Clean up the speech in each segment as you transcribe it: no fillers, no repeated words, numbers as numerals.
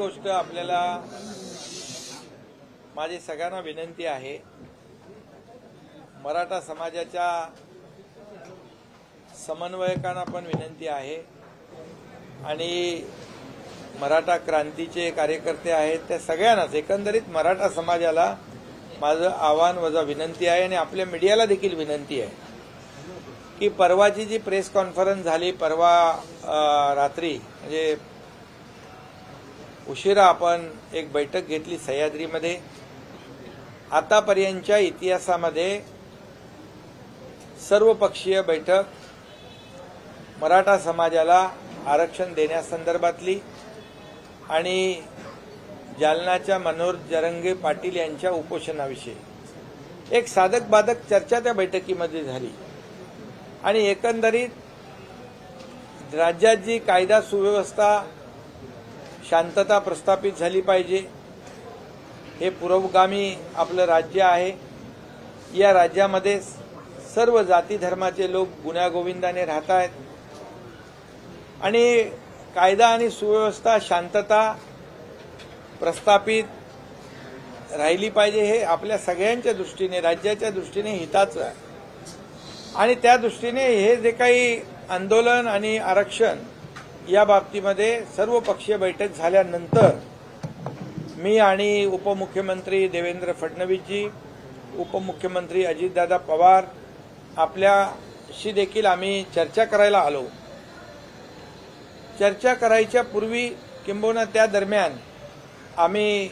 गोष्ट आपल्याला माझी सगळ्यांना विनंती आहे, मराठा समाजाच्या समन्वयकांना पण विनंती आहे आणि मराठा क्रांतीचे कार्यकर्ते आहेत त्या सगळ्यांनाच एकंदरीत मराठा समाजाला माझं आव्हान वजा विनंती आहे आणि आपल्या मीडियाला देखील विनंती आहे की परवाची जी प्रेस कॉन्फरन्स झाली परवा रात्री म्हणजे उशिरा आपण एक बैठक घेतली सह्याद्रीमध्ये। आतापर्यंतच्या इतिहासामध्ये सर्वपक्षीय बैठक मराठा समाजाला आरक्षण देण्यासंदर्भातली आणि जालनाच्या मनोहर जरांगे पाटील यांच्या उपोषणाविषयी एक साधक बाधक चर्चा त्या बैठकीमध्ये झाली आणि एकंदरीत राज्यात जी कायदा सुव्यवस्था शांतता प्रस्थापित झाली पाहिजे, हे पुरोगामी आपलं राज्य आहे। या राज्यामध्ये सर्व जाती धर्माचे लोक गुण्यागोविंदाने राहत आहेत आणि कायदा आणि सुव्यवस्था शांतता प्रस्थापित राहिली पाहिजे, हे आपल्या सगळ्यांच्या दृष्टीने राज्याच्या दृष्टीने हिताचं आहे। आणि त्या दृष्टीने हे जे काही आंदोलन आणि आरक्षण या बाबतीमध्ये सर्वपक्षीय बैठक झाल्यानंतर मी आणि उपमुख्यमंत्री देवेंद्र फडणवीसजी, उपमुख्यमंत्री अजितदादा पवार आपल्याशी देखील आम्ही चर्चा करायला आलो। चर्चा करायच्या पूर्वी किंबहुना त्या दरम्यान आम्ही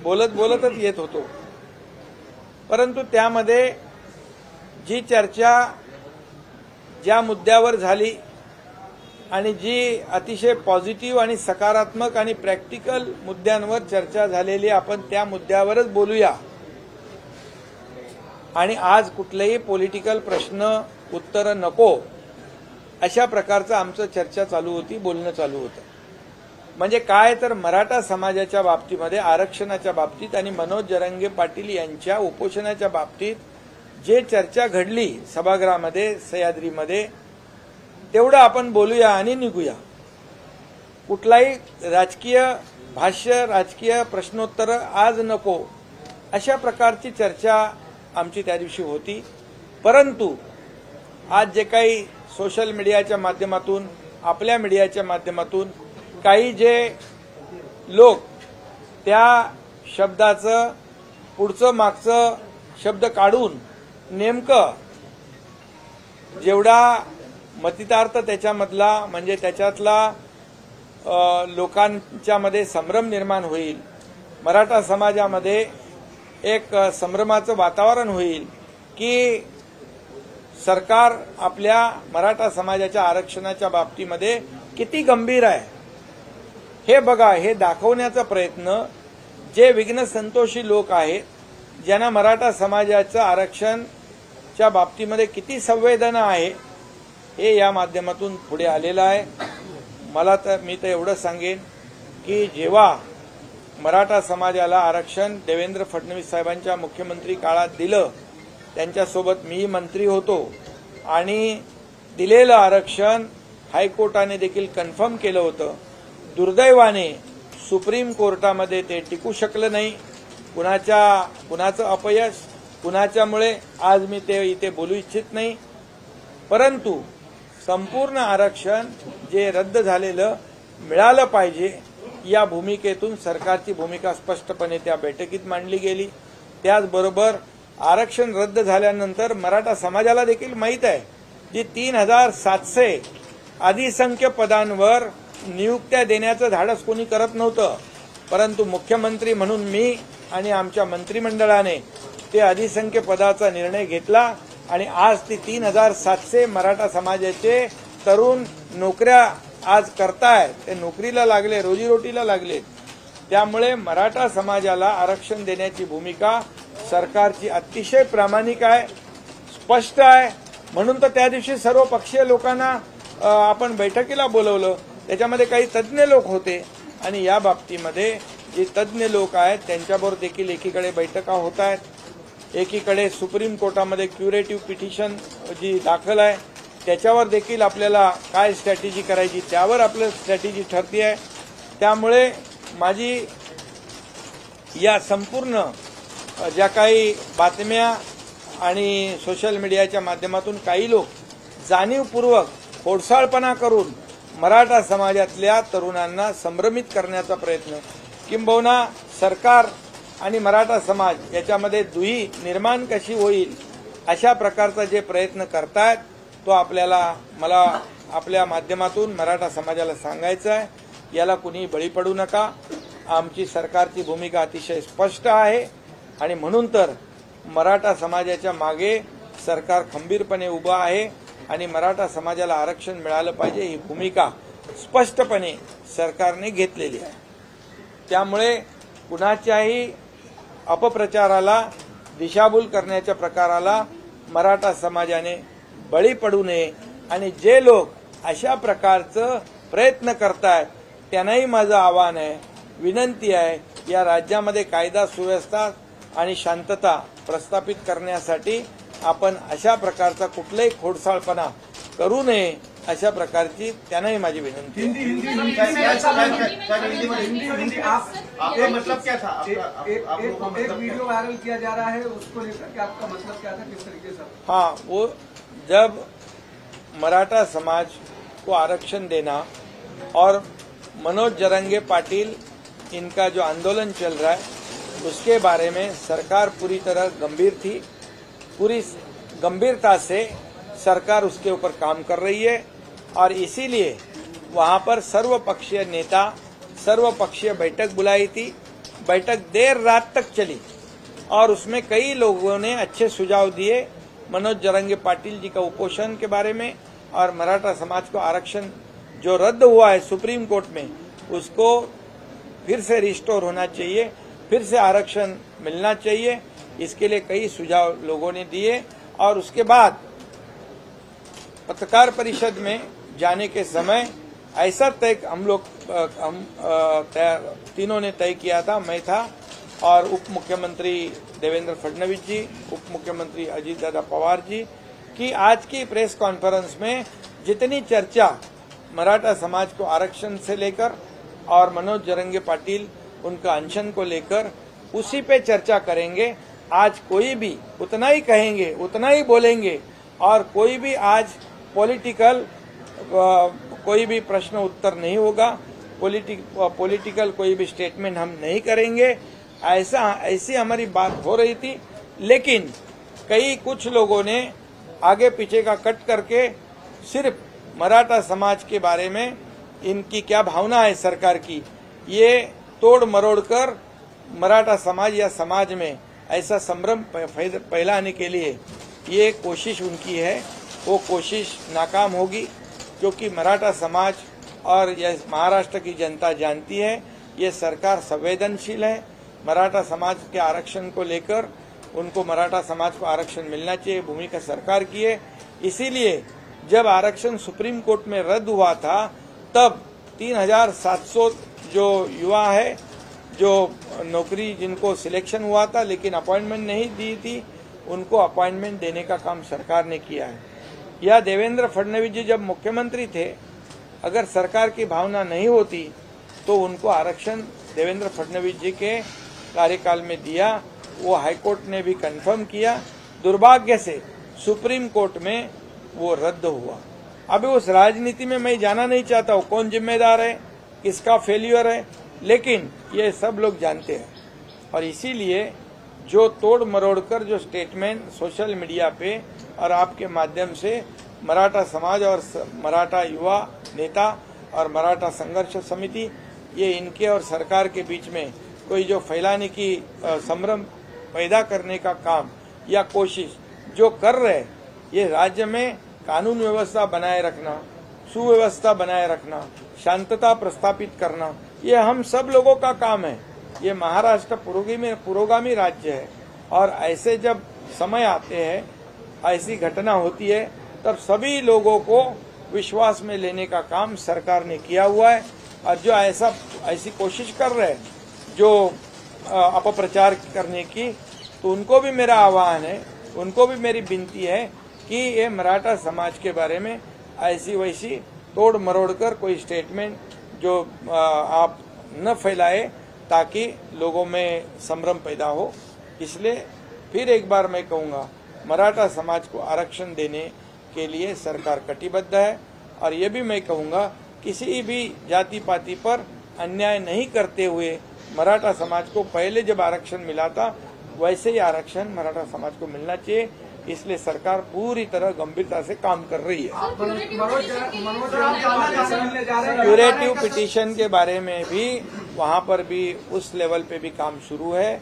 बोलतच येत होतो, परंतु त्यामध्ये जी चर्चा ज्या मुद्द्यावर झाली आणि जी अतिशय पॉझिटिव्ह आणि सकारात्मक आणि प्रॅक्टिकल मुद्द्यांवर चर्चा झालेली, आपण त्या मुद्द्यावरच बोलूया आणि आज कुठलेही पॉलिटिकल प्रश्न उत्तर नको अशा प्रकारचं आमचं चर्चा चालू होती, बोलणं चालू होतं। म्हणजे काय तर मराठा समाजाच्या बाबतीमध्ये आरक्षणाच्या बाबतीत आणि मनोहर जरांगे पाटील यांच्या उपोषणाच्या बाबतीत जे चर्चा घडली सभागृहामध्ये सह्याद्रीमध्ये तेवढं आपण बोलूया आणि निघूया। कुठलाही राजकीय भाष्य राजकीय प्रश्नोत्तर आज नको अशा प्रकारची चर्चा आमची त्या दिवशी होती। परंतु आज जे काही सोशल मीडियाच्या माध्यमातून आपल्या मीडियाच्या माध्यमातून काही जे लोक त्या शब्दाचं पुढचं मागचं शब्द काढून नेमकं जेवढा मतितार्थ त्याच्यामधला म्हणजे त्याच्यातला लोकांच्या मध्ये संभ्रम निर्माण होईल, मराठा समाजामध्ये एक संभ्रमाचं वातावरण होईल की सरकार आपल्या मराठा समाजाच्या आरक्षणाच्या बाबतीमध्ये किती गंभीर आहे हे बघा, हे दाखवण्याचा प्रयत्न जे विघ्न संतोषी लोक आहेत, ज्यांना मराठा समाजाचं आरक्षणच्या बाबतीमध्ये किती संवेदना आहे, हे या माध्यमातून पुढे आलेलं आहे। मी तर एवढं सांगेन की जेव्हा मराठा समाजाला आरक्षण देवेंद्र फडणवीस साहेबांच्या मुख्यमंत्री काळात दिलं, त्यांच्यासोबत मी मंत्री होतो आणि दिलेलं आरक्षण हायकोर्टाने देखील कन्फर्म केलं होतं। दुर्दैवाने सुप्रीम कोर्टामध्ये ते टिकू शकलं नाही, कुणाचं अपयश कुणाच्यामुळे आज मी ते इथे बोलू इच्छित नाही। परंतु संपूर्ण आरक्षण जे रद्द झालेलं मिळालं पाहिजे या भूमिकेतून सरकारची भूमिका स्पष्टपणे त्या बैठकीत मांडली गेली। त्याचबरोबर आरक्षण रद्द झाल्यानंतर मराठा समाजाला देखील माहीत आहे जी 3700 अधिसंख्य पदांवर नियुक्त्या देण्याचं धाडस कोणी करत नव्हतं, परंतु मुख्यमंत्री म्हणून मी आणि आमच्या मंत्रिमंडळाने ते अधिसंख्य पदाचा निर्णय घेतला आणि आज ती 3700 मराठा समाजाचे तरुण नोकऱ्या आज करतायत, ते नोकरीला लागले, रोजीरोटीला लागले। त्यामुळे मराठा समाजाला आरक्षण देण्याची भूमिका सरकारची अतिशय प्रामाणिक आहे, स्पष्ट आहे। म्हणून तर त्या दिवशी सर्व पक्षीय लोकांना आपण बैठकीला बोलवलं, त्याच्यामध्ये काही तज्ज्ञ लोक होते आणि या बाबतीमध्ये जे तज्ज्ञ लोक आहेत त्यांच्याबरोबर देखील एकीकडे बैठका होत आहेत, एकीकडे सुप्रीम कोर्टामध्ये क्युरेटिव्ह पिटिशन जी दाखल आहे त्याच्यावर देखील आपल्याला काय स्ट्रॅटेजी करायची त्यावर आपलं स्ट्रॅटेजी ठरते आहे। त्यामुळे माझी या संपूर्ण ज्या काही बातम्या आणि सोशल मीडियाच्या माध्यमातून काही लोक जाणीवपूर्वक खोडसाळपणा करून मराठा समाजातल्या तरुणांना संभ्रमित करण्याचा प्रयत्न, किंबहुना सरकार आणि मराठा समाज याच्यामध्ये दुही निर्माण कशी होईल अशा प्रकारचा जे प्रयत्न करतायत तो मला आपल्या माध्यमातून मराठा समाजाला सांगायचं आहे, याला कुणी बळी पडू नका. आमची सरकारची भूमिका अतिशय स्पष्ट आहे आणि म्हणून तर मराठा समाजाच्या मागे सरकार खंबीरपणे उभं आहे आणि मराठा समाजाला आरक्षण मिळालं पाहिजे ही भूमिका स्पष्टपणे सरकारने घेतलेली आहे. त्यामुळे कुणाच्याही अपप्रचाराला, दिशाभूल करण्याच्या प्रकाराला मराठा समाजाने बळी पडू नये आणि जे लोक अशा प्रकारचं प्रयत्न करतायत त्यांनाही माझं आवाहन आहे, विनंती आहे, या राज्यामध्ये कायदा सुव्यवस्था आणि शांतता प्रस्थापित करण्यासाठी आपण अशा प्रकारचा कुठलाही खोडसाळपणा करू नये अशा प्रकारची त्यांनाही माझी विनंती है. मतलब क्या था? एक वीडियो वायरल किया जा रहा है, उसको लेकर के आपका मतलब क्या था, किस तरीके से? हाँ, वो जब मराठा समाज को आरक्षण देना और मनोज जरंगे पाटिल इनका जो आंदोलन चल रहा है उसके बारे में सरकार पूरी तरह गंभीर थी. पूरी गंभीरता से सरकार उसके ऊपर काम कर रही है और इसीलिए वहां पर सर्वपक्षीय नेता, सर्वपक्षीय बैठक बुलाई थी. बैठक देर रात तक चली और उसमें कई लोगों ने अच्छे सुझाव दिए मनोज जरंगे पाटिल जी का उपोषण के बारे में और मराठा समाज को आरक्षण जो रद्द हुआ है सुप्रीम कोर्ट में उसको फिर से रिस्टोर होना चाहिए, फिर से आरक्षण मिलना चाहिए. इसके लिए कई सुझाव लोगों ने दिए और उसके बाद पत्रकार परिषद में जाने के समय ऐसा तय हम तीनों ने तय किया था, मैं था और उप मुख्यमंत्री देवेंद्र फडणवीस जी, उप मुख्यमंत्री अजीत दादा पवार जी, कि आज की प्रेस कॉन्फ्रेंस में जितनी चर्चा मराठा समाज को आरक्षण से लेकर और मनोज जरंगे पाटिल उनका अनशन को लेकर उसी पे चर्चा करेंगे. आज कोई भी उतना ही कहेंगे, उतना ही बोलेंगे और कोई भी आज पॉलिटिकल कोई भी प्रश्न उत्तर नहीं होगा, पॉलिटिकल कोई भी स्टेटमेंट हम नहीं करेंगे. ऐसी हमारी बात हो रही थी, लेकिन कुछ लोगों ने आगे पीछे का कट करके सिर्फ मराठा समाज के बारे में इनकी क्या भावना है सरकार की, ये तोड़ मरोड़ कर मराठा समाज या समाज में ऐसा संभ्रम फैलाने के लिए ये कोशिश उनकी है. वो कोशिश नाकाम होगी क्योंकि मराठा समाज और यह महाराष्ट्र की जनता जानती है ये सरकार संवेदनशील है. मराठा समाज के आरक्षण को लेकर उनको मराठा समाज को आरक्षण मिलना चाहिए, भूमिका सरकार की है. इसीलिए जब आरक्षण सुप्रीम कोर्ट में रद्द हुआ था तब 3700 जो युवा है, जो नौकरी जिनको सिलेक्शन हुआ था लेकिन अपॉइंटमेंट नहीं दी थी, उनको अपॉइंटमेंट देने का काम सरकार ने किया है. या देवेंद्र फडणवीस जी जब मुख्यमंत्री थे, अगर सरकार की भावना नहीं होती तो उनको आरक्षण देवेंद्र फडणवीस जी के कार्यकाल में दिया. वो हाईकोर्ट ने भी कंफर्म किया. दुर्भाग्य से सुप्रीम कोर्ट में वो रद्द हुआ. अभी उस राजनीति में मैं जाना नहीं चाहता हूँ, कौन जिम्मेदार है, किसका फेल्यूर है, लेकिन ये सब लोग जानते हैं. और इसीलिए जो तोड़ मरोड़ कर जो स्टेटमेंट सोशल मीडिया पे और आपके माध्यम से मराठा समाज और मराठा युवा नेता और मराठा संघर्ष समिति, ये इनके और सरकार के बीच में कोई जो फैलाने की संभ्रम पैदा करने का काम या कोशिश जो कर रहे, ये राज्य में कानून व्यवस्था बनाए रखना, सुव्यवस्था बनाए रखना, शांतता प्रस्थापित करना, ये हम सब लोगों का काम है. ये महाराष्ट्र पुरोगामी राज्य है और ऐसे जब समय आते हैं, ऐसी घटना होती है, तब सभी लोगों को विश्वास में लेने का काम सरकार ने किया हुआ है. और जो ऐसी कोशिश कर रहे हैं जो अपप्रचार करने की, तो उनको भी मेरा आह्वान है, उनको भी मेरी विनती है कि ये मराठा समाज के बारे में ऐसी वैसी तोड़ मरोड़ कर कोई स्टेटमेंट जो आप न फैलाए ताकि लोगों में संभ्रम पैदा हो। इसलिए फिर एक बार मैं कहूँगा, मराठा समाज को आरक्षण देने के लिए सरकार कटिबद्ध है। और ये भी मैं कहूँगा, किसी भी जाति पाति पर अन्याय नहीं करते हुए मराठा समाज को पहले जब आरक्षण मिला था वैसे ही आरक्षण मराठा समाज को मिलना चाहिए। इसलिए सरकार पूरी तरह गंभीरता से काम कर रही है। क्यूरेटिव पिटीशन के बारे में भी वहां पर भी उस लेवल पे भी काम शुरू है।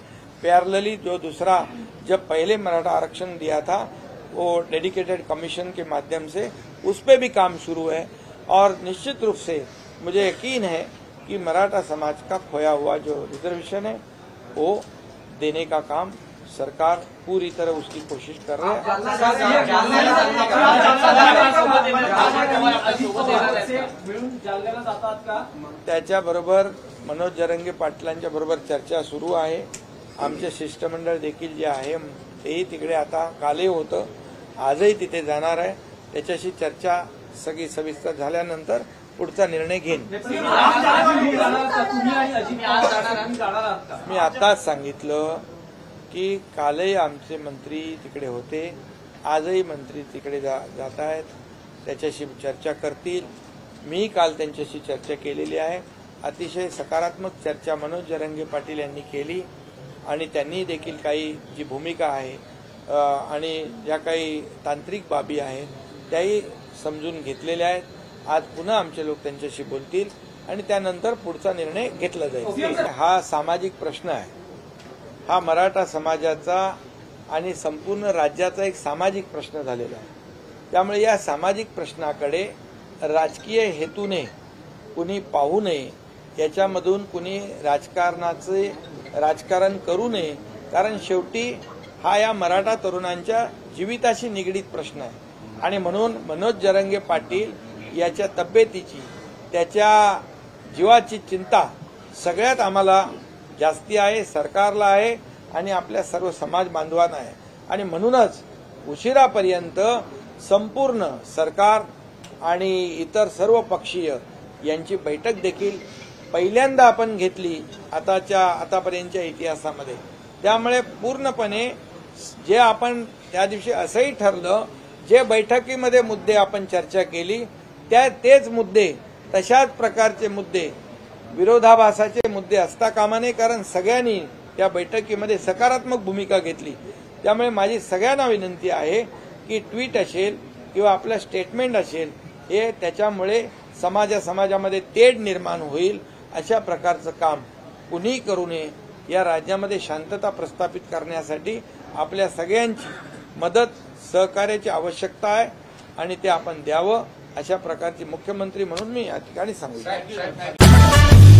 पैरेलली जो दूसरा जब पहले मराठा आरक्षण दिया था वो डेडिकेटेड कमीशन के माध्यम से उस पे भी काम शुरू है। और निश्चित रूप से मुझे यकीन है कि मराठा समाज का खोया हुआ जो रिजर्वेशन है वो देने का काम सरकार पूरी तरह उसकी कोशिश कर रही है। त्याच्याबरोबर मनोज जरंगे पाटलांच्या बरोबर चर्चा सुरू आहे। आमचे शिष्टमंडळ देखील जे आहे तेही तिकडे आता कालही होतं, आजही तिथे जाणार आहे। त्याच्याशी चर्चा सगळी सविस्तर झाल्यानंतर पुढचा निर्णय घेईन। मी आताच सांगितलं की कालही आमचे मंत्री तिकडे होते, आजही मंत्री तिकडे जात आहेत, त्याच्याशी चर्चा करतील। मी काल त्यांच्याशी चर्चा केलेली आहे। अतिशय सकारात्मक चर्चा मनोज जरंगे पाटील यांनी केली आणि त्यांनी देखील काही जी भूमिका आहे आणि ज्या काही तांत्रिक बाबी आहेत त्याही समजून घेतलेल्या आहेत। आज पुन्हा आमचे लोक त्यांच्याशी बोलतील आणि त्यानंतर पुढचा निर्णय घेतला जाईल। हा सामाजिक प्रश्न आहे, हा मराठा समाजाचा आणि संपूर्ण राज्याचा एक सामाजिक प्रश्न झालेला आहे। त्यामुळे या सामाजिक प्रश्नाकडे राजकीय हेतूने कुणी पाहू नये, याच्यामधून कुणी राजकारण करू नये। कारण शेवटी हा या मराठा तरुणांच्या जीविताशी निगडीत प्रश्न आहे आणि म्हणून मनोज जरंगे पाटील याच्या तब्येतीची, त्याच्या जीवाची चिंता सगळ्यात आम्हाला जास्ती आहे, सरकारला आहे आणि आपल्या सर्व समाज बांधवांना आहे। आणि म्हणूनच उशिरापर्यंत संपूर्ण सरकार आणि इतर सर्व पक्षीय यांची बैठक देखील पहिल्यांदा आपण घेतली आतापर्यंतच्या इतिहासामध्ये। त्यामुळे पूर्णपणे जे आपण त्या दिवशी असंही ठरलं, जे बैठकीमध्ये मुद्दे आपण चर्चा केली तेच मुद्दे, तशाच प्रकारचे मुद्दे, विरोधाभासाचे मुद्दे असता कामा नये। कारण सगळ्यांनी त्या बैठकीमध्ये सकारात्मक भूमिका घेतली। त्यामुळे माझी सगळ्यांना विनंती आहे की ट्विट असेल किंवा आपलं स्टेटमेंट असेल, हे त्याच्यामुळे समाजामध्ये तेढ निर्माण होईल अशा प्रकारचं काम कुणीही करू नये। या राज्यामध्ये शांतता प्रस्थापित करण्यासाठी आपल्या सगळ्यांची मदत सहकार्याची आवश्यकता आहे आणि ते आपण द्यावं अशा प्रकारची मुख्यमंत्री म्हणून मी या ठिकाणी सांगू इच्छितो।